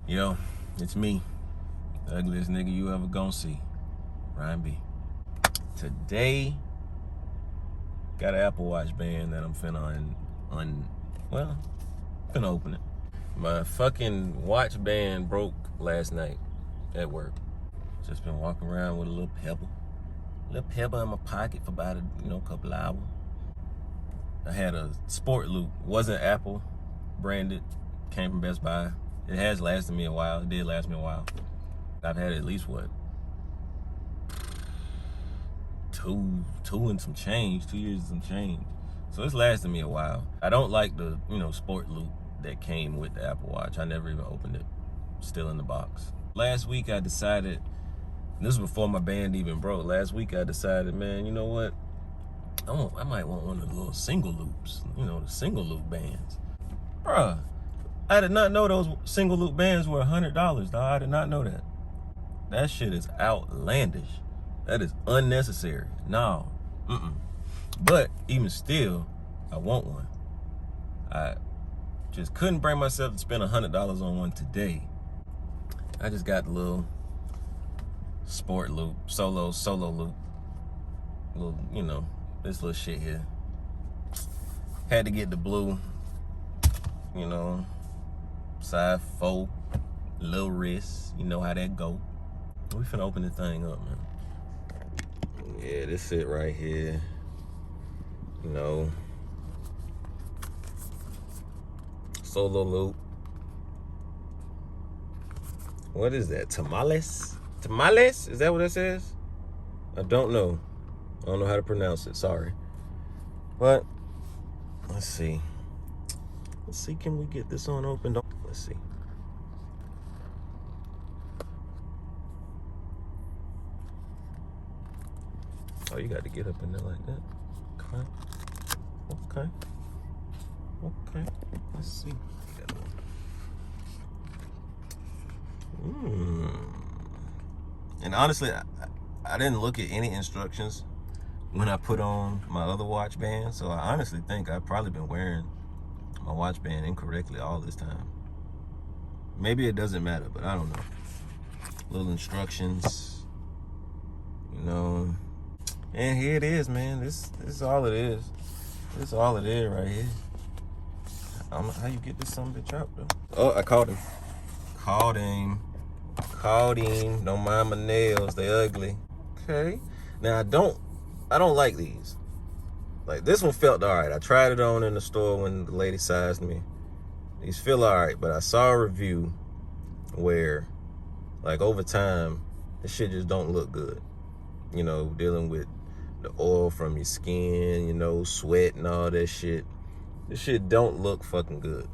Yo, it's me, the ugliest nigga you ever gonna see, Ryan B. Today, got an Apple Watch band that I'm finna finna open it. My fucking watch band broke last night at work. Just been walking around with a little pebble in my pocket for about a couple hours. I had a sport loop, wasn't Apple branded, came from Best Buy. It has lasted me a while. It did last me a while. I've had at least two and some change, 2 years and some change. So it's lasted me a while. I don't like the sport loop that came with the Apple Watch. I never even opened it. Still in the box. Last week I decided, this was before my band even broke. Last week I decided, man, you know what? I might want one of the little single loops, the single loop bands. Bruh, I did not know those single loop bands were $100, dog. I did not know that. That shit is outlandish. That is unnecessary. No. But even still, I want one. I just couldn't bring myself to spend $100 on one today. I just got the little sport loop, solo loop. Little, this little shit here. Had to get the blue, size 4, little wrist. You know how that go. We finna open this thing up, man. Yeah, this it right here. Solo loop. What is that? Tomales? Tomales? Is that what it says? I don't know. I don't know how to pronounce it. Sorry. But let's see. Can we get this on open? Let's see. Oh, you got to get up in there like that. Okay. Let's see. And honestly, I didn't look at any instructions when I put on my other watch band, so I honestly think I've probably been wearing my watch band incorrectly all this time. Maybe it doesn't matter, but I don't know. Little instructions, and here it is, man. This is all it is. This is all it is right here. How you get this son of a bitch out, though? Oh, I caught him. Caught him. Don't mind my nails, they ugly. Okay. Now I don't like these. Like, this one felt all right. I tried it on in the store when the lady sized me. These feel all right, but I saw a review where, like, over time, this shit just don't look good. Dealing with the oil from your skin, sweat and all that shit. This shit don't look fucking good.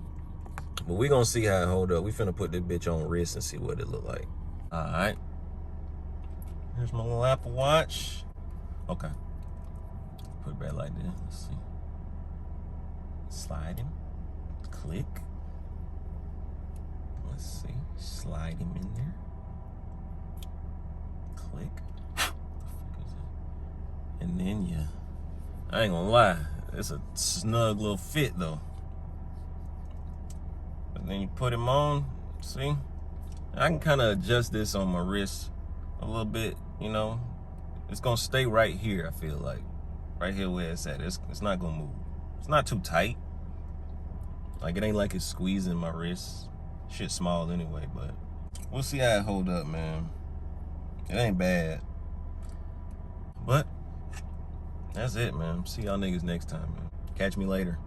But we gonna see how it hold up. We finna put this bitch on wrist and see what it look like. All right. Here's my little Apple Watch. Okay. Put it back like this. Let's see. Slide him. Click. Let's see. Slide him in there. Click. What the fuck is that? And then I ain't gonna lie. It's a snug little fit though. But then you put him on. See? I can kind of adjust this on my wrist a little bit, It's gonna stay right here, I feel like. Right here where it's at. It's not gonna move. It's not too tight. Like, it ain't like it's squeezing my wrist. Shit's small anyway, but we'll see how it hold up, man. It ain't bad. But that's it, man. See y'all niggas next time, man. Catch me later.